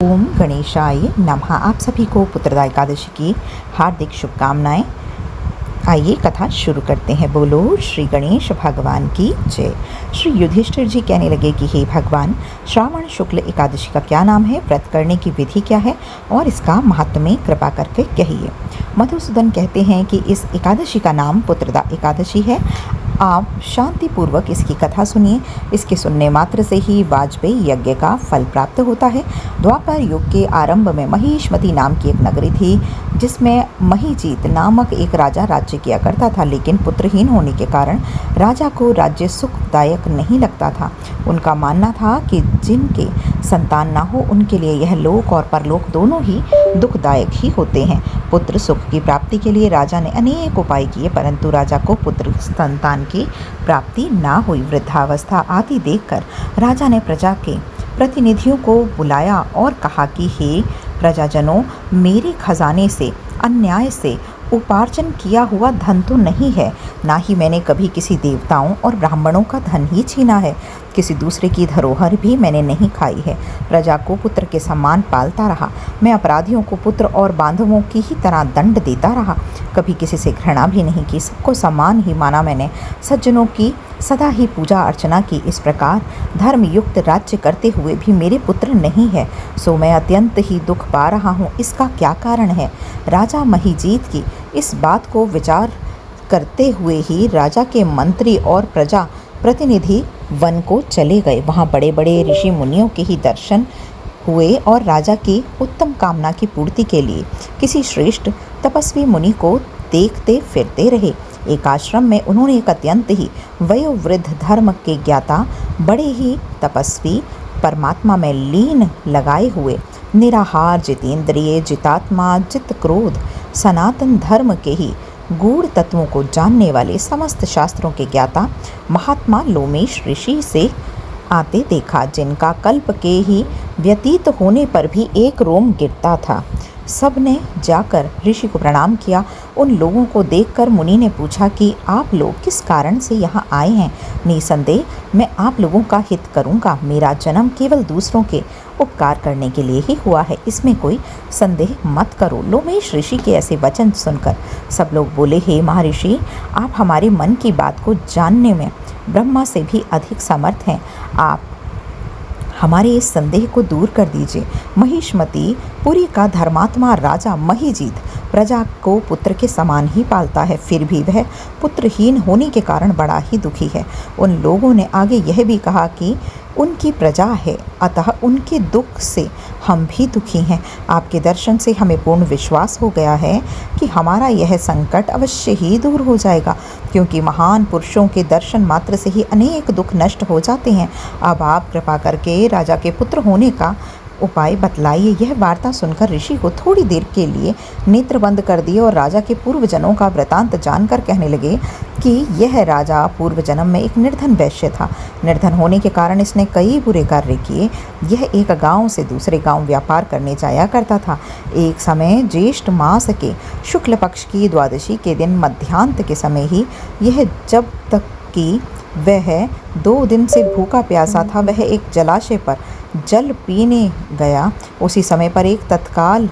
ओम गणेशाय नमः। आप सभी को पुत्रदा एकादशी की हार्दिक शुभकामनाएं। आइए कथा शुरू करते हैं। बोलो श्री गणेश भगवान की जय। श्री युधिष्ठिर जी कहने लगे कि हे भगवान, श्रावण शुक्ल एकादशी का क्या नाम है, व्रत करने की विधि क्या है और इसका महात्म्य कृपा करके कहिए। मधुसूदन कहते हैं कि इस एकादशी का नाम पुत्रदा एकादशी है। आप शांतिपूर्वक इसकी कथा सुनिए। इसके सुनने मात्र से ही वाजपेयी यज्ञ का फल प्राप्त होता है। द्वापर युग के आरंभ में महिष्मती नाम की एक नगरी थी, जिसमें महीजीत नामक एक राजा राज्य किया करता था, लेकिन पुत्रहीन होने के कारण राजा को राज्य सुखदायक नहीं लगता था। उनका मानना था कि जिनके संतान ना हो उनके लिए यह लोक और परलोक दोनों ही दुखदायक ही होते हैं। पुत्र सुख की प्राप्ति के लिए राजा ने अनेक उपाय किए, परंतु राजा को पुत्र संतान की प्राप्ति ना हुई। वृद्धावस्था आदि देखकर राजा ने प्रजा के प्रतिनिधियों को बुलाया और कहा कि हे प्रजाजनों, मेरे खजाने से अन्याय से उपार्जन किया हुआ धन तो नहीं है, ना ही मैंने कभी किसी देवताओं और ब्राह्मणों का धन ही छीना है। किसी दूसरे की धरोहर भी मैंने नहीं खाई है। प्रजा को पुत्र के समान पालता रहा। मैं अपराधियों को पुत्र और बांधवों की ही तरह दंड देता रहा। कभी किसी से घृणा भी नहीं की, सबको समान ही माना मैंने। सज्जनों की सदा ही पूजा अर्चना की। इस प्रकार धर्मयुक्त राज्य करते हुए भी मेरे पुत्र नहीं है, सो मैं अत्यंत ही दुख पा रहा हूँ। इसका क्या कारण है? राजा महीजीत की इस बात को विचार करते हुए ही राजा के मंत्री और प्रजा प्रतिनिधि वन को चले गए। वहाँ बड़े बड़े ऋषि मुनियों के ही दर्शन हुए और राजा की उत्तम कामना की पूर्ति के लिए किसी श्रेष्ठ तपस्वी मुनि को देखते फिरते रहे। एक आश्रम में उन्होंने एक अत्यंत ही वयोवृद्ध धर्म के ज्ञाता, बड़े ही तपस्वी, परमात्मा में लीन लगाए हुए, निराहार, जितेंद्रिय, जितात्मा, जित क्रोध, सनातन धर्म के ही गूढ़ तत्वों को जानने वाले, समस्त शास्त्रों के ज्ञाता महात्मा लोमेश ऋषि से आते देखा, जिनका कल्प के ही व्यतीत होने पर भी एक रोम गिरता था। सब ने जाकर ऋषि को प्रणाम किया। उन लोगों को देखकर मुनि ने पूछा कि आप लोग किस कारण से यहाँ आए हैं? निसंदेह मैं आप लोगों का हित करूँगा। मेरा जन्म केवल दूसरों के उपकार करने के लिए ही हुआ है, इसमें कोई संदेह मत करो। लोमेश ऋषि के ऐसे वचन सुनकर सब लोग बोले, हे महर्षि, आप हमारे मन की बात को जानने में ब्रह्मा से भी अधिक समर्थ हैं। आप हमारे इस संदेह को दूर कर दीजिए। महिष्मती पुरी का धर्मात्मा राजा महीजीत प्रजा को पुत्र के समान ही पालता है, फिर भी वह पुत्रहीन होने के कारण बड़ा ही दुखी है। उन लोगों ने आगे यह भी कहा कि उनकी प्रजा है, अतः उनके दुख से हम भी दुखी हैं। आपके दर्शन से हमें पूर्ण विश्वास हो गया है कि हमारा यह संकट अवश्य ही दूर हो जाएगा, क्योंकि महान पुरुषों के दर्शन मात्र से ही अनेक दुख नष्ट हो जाते हैं। अब आप कृपा करके राजा के पुत्र होने का उपाय बतलाइए। यह वार्ता सुनकर ऋषि को थोड़ी देर के लिए नेत्र बंद कर दिए और राजा के पूर्व जन्मों का वृतांत जानकर कहने लगे कि यह राजा पूर्व जन्म में एक निर्धन वैश्य था। निर्धन होने के कारण इसने कई बुरे कार्य किए। यह एक गांव से दूसरे गांव व्यापार करने जाया करता था। एक समय ज्येष्ठ मास के शुक्ल पक्ष की द्वादशी के दिन मध्यान्ह के समय ही यह, जब तक कि वह 2 दिन से भूखा प्यासा था, वह एक जलाशय पर जल पीने गया। उसी समय पर एक तत्काल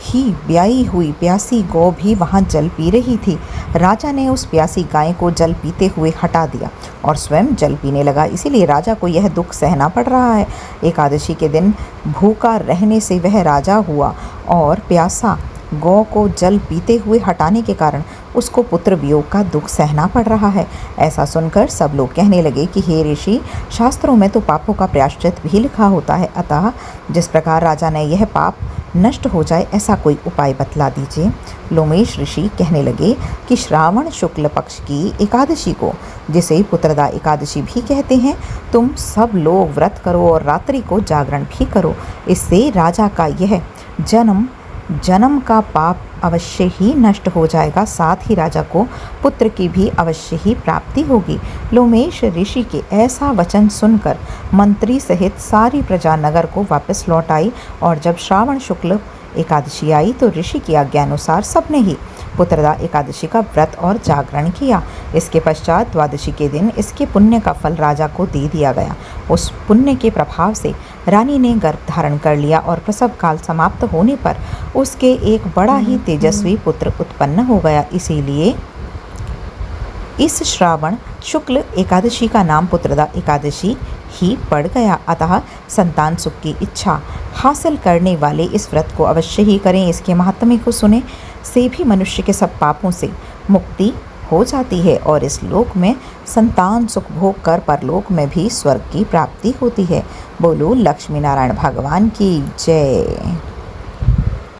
ही ब्याई हुई प्यासी गौ भी वहां जल पी रही थी। राजा ने उस प्यासी गाय को जल पीते हुए हटा दिया और स्वयं जल पीने लगा। इसीलिए राजा को यह दुख सहना पड़ रहा है। एकादशी के दिन भूखा रहने से वह राजा हुआ और प्यासा गौ को जल पीते हुए हटाने के कारण उसको पुत्र वियोग का दुख सहना पड़ रहा है। ऐसा सुनकर सब लोग कहने लगे कि हे ऋषि, शास्त्रों में तो पापों का प्रायश्चित भी लिखा होता है, अतः जिस प्रकार राजा ने यह पाप नष्ट हो जाए ऐसा कोई उपाय बतला दीजिए। लोमेश ऋषि कहने लगे कि श्रावण शुक्ल पक्ष की एकादशी को, जिसे पुत्रदा एकादशी भी कहते हैं, तुम सब लोग व्रत करो और रात्रि को जागरण भी करो। इससे राजा का यह जन्म का पाप अवश्य ही नष्ट हो जाएगा, साथ ही राजा को पुत्र की भी अवश्य ही प्राप्ति होगी। लोमेश ऋषि के ऐसा वचन सुनकर मंत्री सहित सारी प्रजा नगर को वापस लौट आई और जब श्रावण शुक्ल एकादशी आई तो ऋषि की आज्ञा अनुसार सबने ही पुत्रदा एकादशी का व्रत और जागरण किया। इसके पश्चात द्वादशी के दिन इसके पुण्य का फल राजा को दे दिया गया। उस पुण्य के प्रभाव से रानी ने गर्भ धारण कर लिया और प्रसव काल समाप्त होने पर उसके एक बड़ा ही तेजस्वी पुत्र उत्पन्न हो गया। इसीलिए इस श्रावण शुक्ल एकादशी का नाम पुत्रदा एकादशी ही पड़ गया। अतः संतान सुख की इच्छा हासिल करने वाले इस व्रत को अवश्य ही करें। इसके महात्म्य को सुने से भी मनुष्य के सब पापों से मुक्ति हो जाती है और इस लोक में संतान सुख भोग कर परलोक में भी स्वर्ग की प्राप्ति होती है। बोलो लक्ष्मी नारायण भगवान की जय।